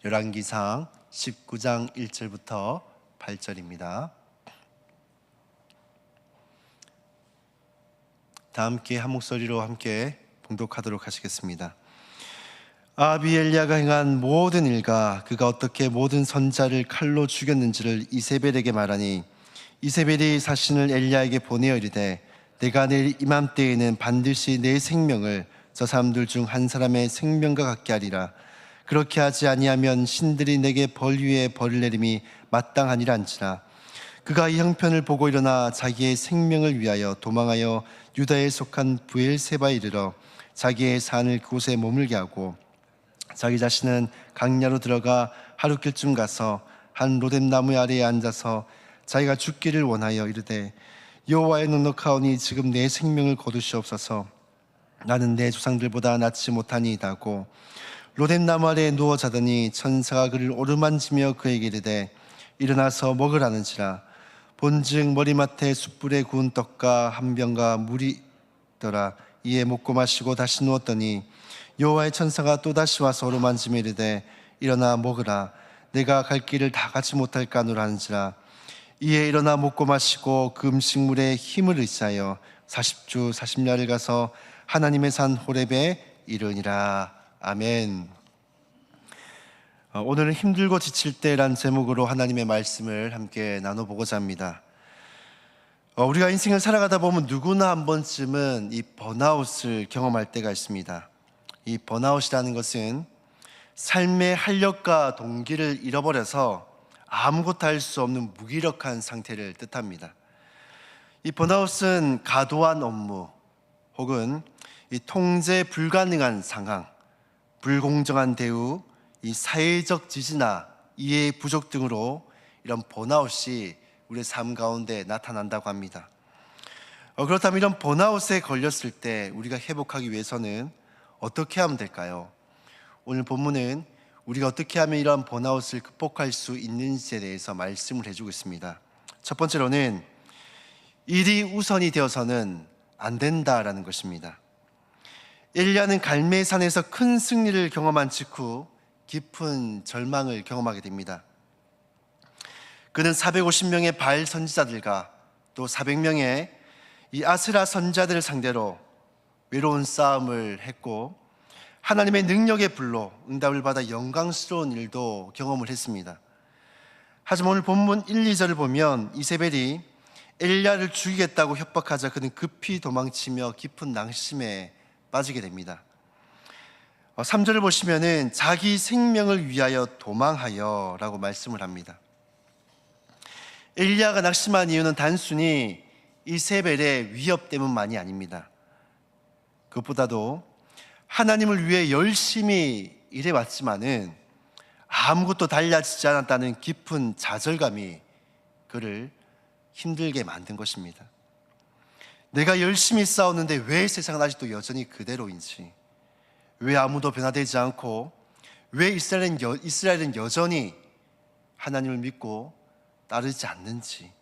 열왕기상 19장 1절부터 8절입니다. 다 함께 한 목소리로 함께 봉독하도록 하시겠습니다. 아합이 엘리야가 행한 모든 일과 그가 어떻게 모든 선자를 칼로 죽였는지를 이세벨에게 말하니 이세벨이 사신을 엘리야에게 보내어 이르되 내가 내일 이맘때에는 반드시 내 생명을 저 사람들 중 한 사람의 생명과 같게 하리라. 그렇게 하지 아니하면 신들이 내게 벌 위에 벌을 내림이 마땅하니라 한지라. 그가 이 형편을 보고 일어나 자기의 생명을 위하여 도망하여 유다에 속한 브엘세바에 이르러 자기의 산을 그곳에 머물게 하고 자기 자신은 강야로 들어가 하루길쯤 가서 한 로뎀나무 아래에 앉아서 자기가 죽기를 원하여 이르되 여호와의 넉넉하오니 지금 내 생명을 거두시옵소서. 나는 내 조상들보다 낫지 못하니이다 하고 로뎀나무 아래에 누워 자더니 천사가 그를 오르만지며 그에게 이르되 일어나서 먹으라는지라. 본즉 머리맡에 숯불에 구운 떡과 한 병과 물이 있더라. 이에 먹고 마시고 다시 누웠더니 여호와의 천사가 또다시 와서 오르만지며 이르되 일어나 먹으라. 내가 갈 길을 다 가지 못할까 하노라 하는지라. 이에 일어나 먹고 마시고 그 음식물에 힘을 의지하여 40주 40야를 가서 하나님의 산 호렙에 이르니라. 아멘. 오늘은 힘들고 지칠 때란 제목으로 하나님의 말씀을 함께 나눠보고자 합니다. 우리가 인생을 살아가다 보면 누구나 한 번쯤은 이 번아웃을 경험할 때가 있습니다. 이 번아웃이라는 것은 삶의 활력과 동기를 잃어버려서 아무것도 할 수 없는 무기력한 상태를 뜻합니다. 이 번아웃은 과도한 업무 혹은 이 통제 불가능한 상황, 불공정한 대우, 이 사회적 지지나 이해 부족 등으로 이런 번아웃이 우리의 삶 가운데 나타난다고 합니다. 그렇다면 이런 번아웃에 걸렸을 때 우리가 회복하기 위해서는 어떻게 하면 될까요? 오늘 본문은 우리가 어떻게 하면 이런 번아웃을 극복할 수 있는지에 대해서 말씀을 해주고 있습니다. 첫 번째로는 일이 우선이 되어서는 안 된다라는 것입니다. 엘리야는 갈멜산에서 큰 승리를 경험한 직후 깊은 절망을 경험하게 됩니다. 그는 450명의 바알 선지자들과 또 400명의 이 아스라 선자들을 상대로 외로운 싸움을 했고 하나님의 능력의 불로 응답을 받아 영광스러운 일도 경험을 했습니다. 하지만 오늘 본문 1, 2절을 보면 이세벨이 엘리야를 죽이겠다고 협박하자 그는 급히 도망치며 깊은 낭심에 빠지게 됩니다. 3절을 보시면은 자기 생명을 위하여 도망하여 라고 말씀을 합니다. 엘리야가 낙심한 이유는 단순히 이세벨의 위협 때문만이 아닙니다. 그것보다도 하나님을 위해 열심히 일해왔지만은 아무것도 달라지지 않았다는 깊은 좌절감이 그를 힘들게 만든 것입니다. 내가 열심히 싸웠는데 왜 세상은 아직도 여전히 그대로인지, 왜 아무도 변화되지 않고 왜 이스라엘은 여전히 하나님을 믿고 따르지 않는지.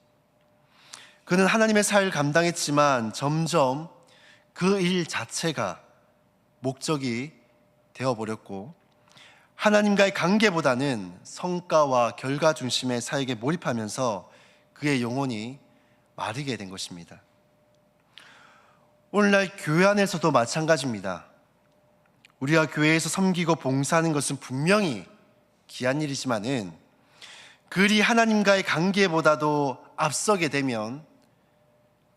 그는 하나님의 사역을 감당했지만 점점 그 일 자체가 목적이 되어버렸고 하나님과의 관계보다는 성과와 결과 중심의 사역에 몰입하면서 그의 영혼이 마르게 된 것입니다. 오늘날 교회 안에서도 마찬가지입니다. 우리가 교회에서 섬기고 봉사하는 것은 분명히 귀한 일이지만은 그리 하나님과의 관계보다도 앞서게 되면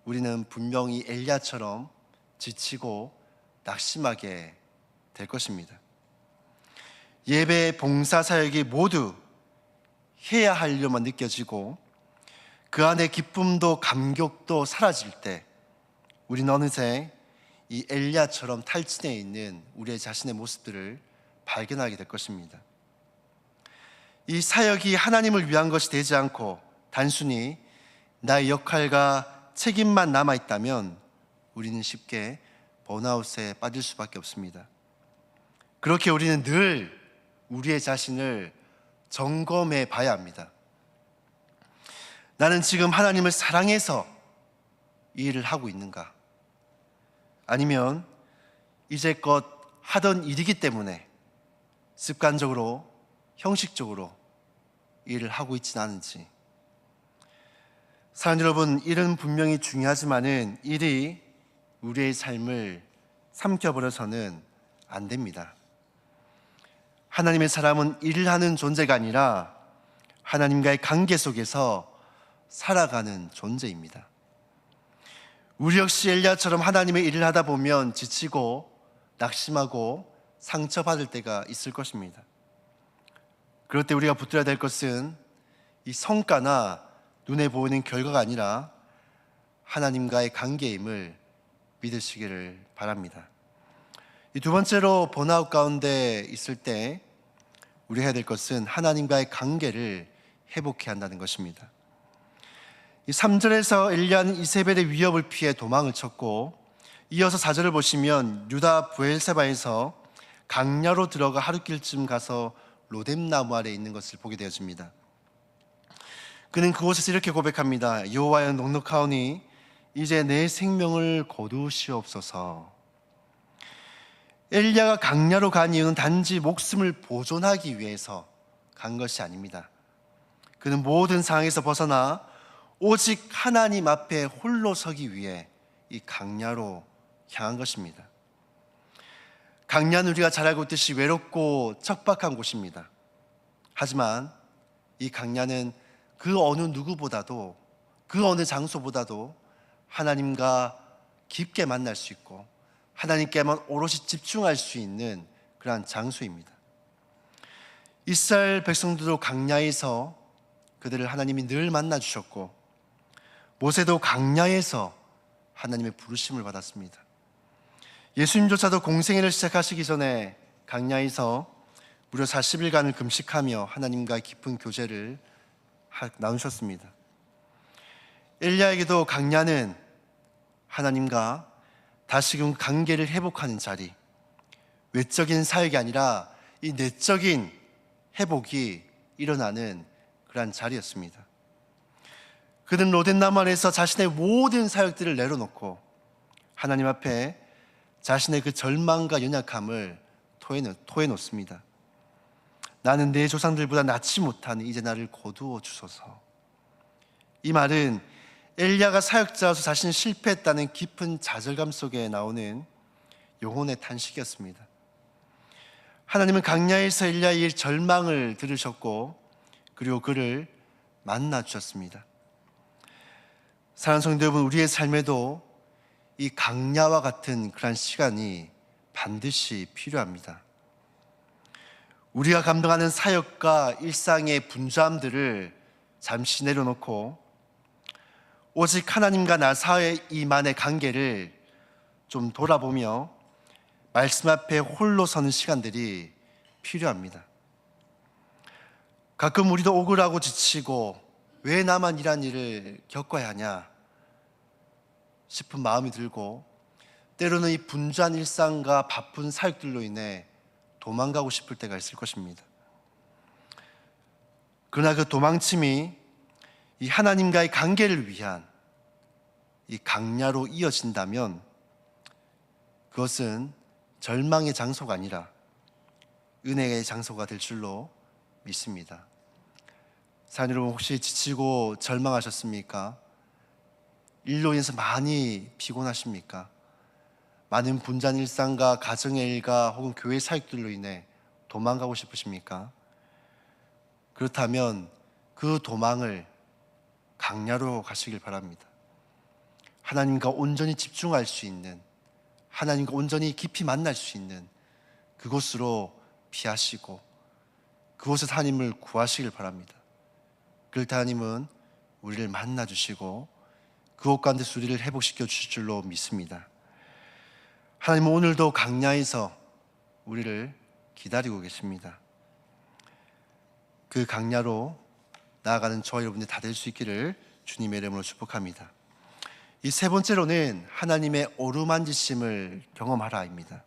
우리는 분명히 엘리야처럼 지치고 낙심하게 될 것입니다. 예배, 봉사, 사역이 모두 해야 할 일로만 느껴지고 그 안에 기쁨도 감격도 사라질 때 우리는 어느새 이 엘리야처럼 탈진해 있는 우리의 자신의 모습들을 발견하게 될 것입니다. 이 사역이 하나님을 위한 것이 되지 않고 단순히 나의 역할과 책임만 남아있다면 우리는 쉽게 번아웃에 빠질 수밖에 없습니다. 그렇게 우리는 늘 우리의 자신을 점검해 봐야 합니다. 나는 지금 하나님을 사랑해서 이 일을 하고 있는가? 아니면 이제껏 하던 일이기 때문에 습관적으로 형식적으로 일을 하고 있지는 않은지. 사랑하는 여러분, 일은 분명히 중요하지만은 일이 우리의 삶을 삼켜버려서는 안 됩니다. 하나님의 사람은 일을 하는 존재가 아니라 하나님과의 관계 속에서 살아가는 존재입니다. 우리 역시 엘리야처럼 하나님의 일을 하다 보면 지치고 낙심하고 상처받을 때가 있을 것입니다. 그럴 때 우리가 붙들어야 될 것은 이 성과나 눈에 보이는 결과가 아니라 하나님과의 관계임을 믿으시기를 바랍니다. 이 두 번째로 번아웃 가운데 있을 때 우리 해야 될 것은 하나님과의 관계를 회복해야 한다는 것입니다. 이 3절에서 엘리야는 이세벨의 위협을 피해 도망을 쳤고, 이어서 4절을 보시면 유다 브엘세바에서 강야로 들어가 하루길쯤 가서 로뎀나무 아래 있는 것을 보게 되어집니다. 그는 그곳에서 이렇게 고백합니다. 여호와여, 넉넉하오니 이제 내 생명을 거두시옵소서. 엘리야가 강야로 간 이유는 단지 목숨을 보존하기 위해서 간 것이 아닙니다. 그는 모든 상황에서 벗어나 오직 하나님 앞에 홀로 서기 위해 이 강야로 향한 것입니다. 강야는 우리가 잘 알고 있듯이 외롭고 척박한 곳입니다. 하지만 이 강야는 그 어느 누구보다도, 그 어느 장소보다도 하나님과 깊게 만날 수 있고 하나님께만 오롯이 집중할 수 있는 그러한 장소입니다. 이스라엘 백성들도 강야에서 그들을 하나님이 늘 만나 주셨고, 모세도 강야에서 하나님의 부르심을 받았습니다. 예수님조차도 공생애를 시작하시기 전에 강야에서 무려 40일간을 금식하며 하나님과 깊은 교제를 나누셨습니다. 엘리야에게도 강야는 하나님과 다시금 관계를 회복하는 자리, 외적인 사역이 아니라 이 내적인 회복이 일어나는 그러한 자리였습니다. 그는 로뎀나무 안에서 자신의 모든 사역들을 내려놓고 하나님 앞에 자신의 그 절망과 연약함을 토해놓습니다. 나는 내 조상들보다 낫지 못하니 이제 나를 거두어 주소서. 이 말은 엘리야가 사역자로서 자신이 실패했다는 깊은 좌절감 속에 나오는 영혼의 탄식이었습니다. 하나님은 강야에서 엘리야의 절망을 들으셨고 그리고 그를 만나 주셨습니다. 사랑하는 성도 여러분, 우리의 삶에도 이 강야와 같은 그런 시간이 반드시 필요합니다. 우리가 감당하는 사역과 일상의 분주함들을 잠시 내려놓고 오직 하나님과 나 사이의 이만의 관계를 좀 돌아보며 말씀 앞에 홀로 서는 시간들이 필요합니다. 가끔 우리도 억울하고 지치고 왜 나만 이런 일을 겪어야 하냐 싶은 마음이 들고, 때로는 이 분주한 일상과 바쁜 사역들로 인해 도망가고 싶을 때가 있을 것입니다. 그러나 그 도망침이 이 하나님과의 관계를 위한 이 강야로 이어진다면 그것은 절망의 장소가 아니라 은혜의 장소가 될 줄로 믿습니다. 사랑하는 여러분, 혹시 지치고 절망하셨습니까? 일로 인해서 많이 피곤하십니까? 많은 분주한 일상과 가정의 일과 혹은 교회 사역들로 인해 도망가고 싶으십니까? 그렇다면 그 도망을 강야로 가시길 바랍니다. 하나님과 온전히 집중할 수 있는, 하나님과 온전히 깊이 만날 수 있는 그곳으로 피하시고 그곳에서 하나님을 구하시길 바랍니다. 그럴 때 하나님은 우리를 만나 주시고 그곳 가운데서 우리를 회복시켜 주실 줄로 믿습니다. 하나님은 오늘도 강야에서 우리를 기다리고 계십니다. 그 강야로 나아가는 저와 여러분들 다 될 수 있기를 주님의 이름으로 축복합니다. 이 세 번째로는 하나님의 어루만지심을 경험하라입니다.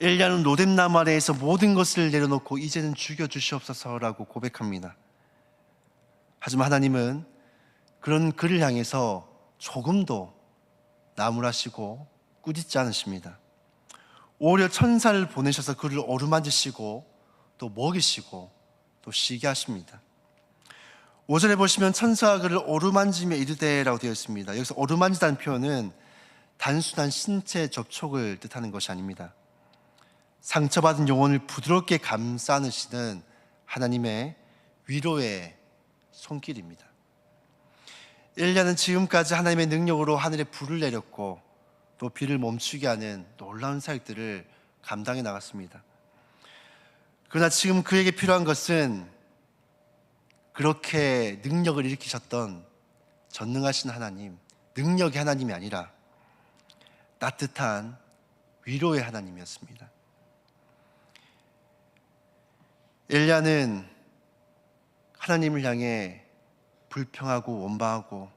엘리야는 로뎀나무 아래에서 모든 것을 내려놓고 이제는 죽여주시옵소서라고 고백합니다. 하지만 하나님은 그런 그를 향해서 조금도 나무라시고 꾸짖지 않으십니다. 오히려 천사를 보내셔서 그를 어루만지시고 또 먹이시고 또 쉬게 하십니다. 5절에 보시면 천사가 그를 어루만지며 이르되라고 되어 있습니다. 여기서 어루만지다는 표현은 단순한 신체 접촉을 뜻하는 것이 아닙니다. 상처받은 영혼을 부드럽게 감싸 안으시는 하나님의 위로의 손길입니다. 엘리야는 지금까지 하나님의 능력으로 하늘에 불을 내렸고 또 비를 멈추게 하는 놀라운 사역들을 감당해 나갔습니다. 그러나 지금 그에게 필요한 것은 그렇게 능력을 일으키셨던 전능하신 하나님, 능력의 하나님이 아니라 따뜻한 위로의 하나님이었습니다. 엘리야는 하나님을 향해 불평하고 원망하고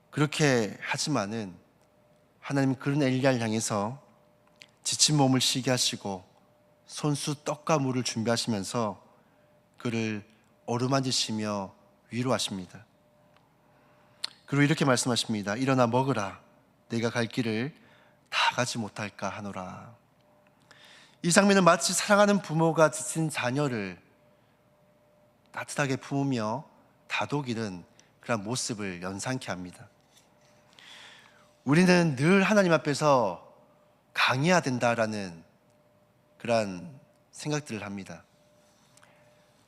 그렇게 하지만은 하나님은 그런 엘리야를 향해서 지친 몸을 쉬게 하시고 손수 떡과 물을 준비하시면서 그를 어루만지시며 위로하십니다. 그리고 이렇게 말씀하십니다. 일어나 먹으라. 내가 갈 길을 다 가지 못할까 하노라. 이 장면은 마치 사랑하는 부모가 지친 자녀를 따뜻하게 품으며 다독이는 그런 모습을 연상케 합니다. 우리는 늘 하나님 앞에서 강해야 된다라는 그런 생각들을 합니다.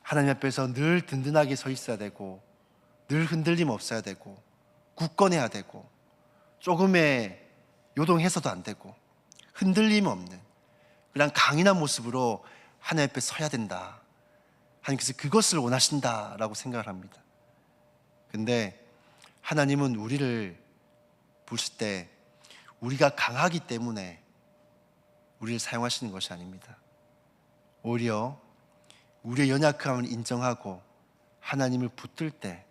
하나님 앞에서 늘 든든하게 서 있어야 되고 늘 흔들림 없어야 되고 굳건해야 되고 조금의 요동해서도 안 되고 흔들림 없는 그냥 강인한 모습으로 하나님 앞에 서야 된다. 하나님께서 그것을 원하신다라고 생각을 합니다. 근데 하나님은 우리를 보실 때 우리가 강하기 때문에 우리를 사용하시는 것이 아닙니다. 오히려 우리의 연약함을 인정하고 하나님을 붙들 때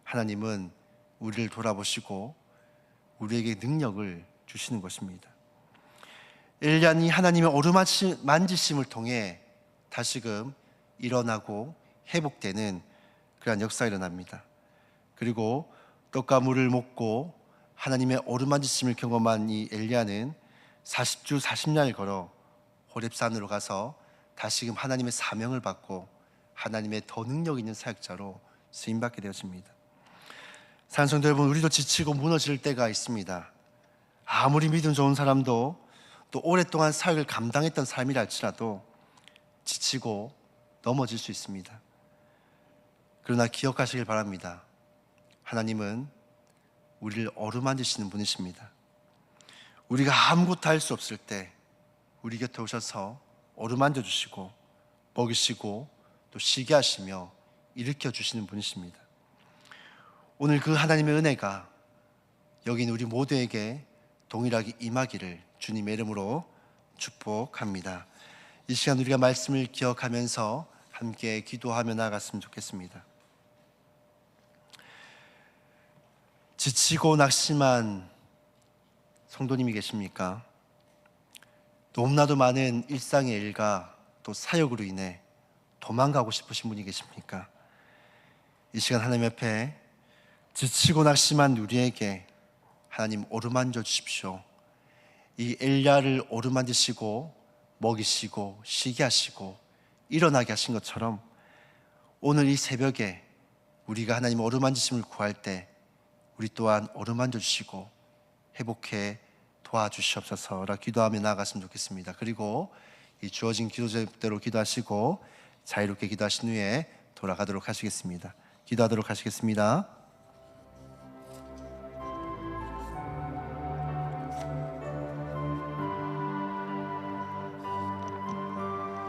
하나님은 우리를 돌아보시고 우리에게 능력을 주시는 것입니다. 엘리야는 하나님의 어루만지심을 통해 다시금 일어나고 회복되는 그러한 역사가 일어납니다. 그리고 떡과 물을 먹고 하나님의 어루만지심을 경험한 이 엘리야는 40주 40년을 걸어 호렙산으로 가서 다시금 하나님의 사명을 받고 하나님의 더 능력 있는 사역자로 쓰임받게 되었습니다. 사랑하는 성도 여러분, 우리도 지치고 무너질 때가 있습니다. 아무리 믿음 좋은 사람도 또 오랫동안 사역을 감당했던 삶이라 할지라도 지치고 넘어질 수 있습니다. 그러나 기억하시길 바랍니다. 하나님은 우리를 어루만지시는 분이십니다. 우리가 아무것도 할 수 없을 때 우리 곁에 오셔서 어루만져 주시고 먹이시고 또 쉬게 하시며 일으켜 주시는 분이십니다. 오늘 그 하나님의 은혜가 여기 있는 우리 모두에게 동일하게 임하기를 주님의 이름으로 축복합니다. 이 시간 우리가 말씀을 기억하면서 함께 기도하며 나아갔으면 좋겠습니다. 지치고 낙심한 성도님이 계십니까? 너무나도 많은 일상의 일과 또 사역으로 인해 도망가고 싶으신 분이 계십니까? 이 시간 하나님 앞에 지치고 낙심한 우리에게 하나님 어루만져 주십시오. 이 엘리야를 어루만지시고 먹이시고 쉬게 하시고 일어나게 하신 것처럼 오늘 이 새벽에 우리가 하나님 어루만지심을 구할 때 우리 또한 어루만져 주시고 회복해 도와주시옵소서라 기도하며 나아갔으면 좋겠습니다. 그리고 이 주어진 기도제대로 기도하시고 자유롭게 기도하신 후에 돌아가도록 하시겠습니다. 기도하도록 하시겠습니다.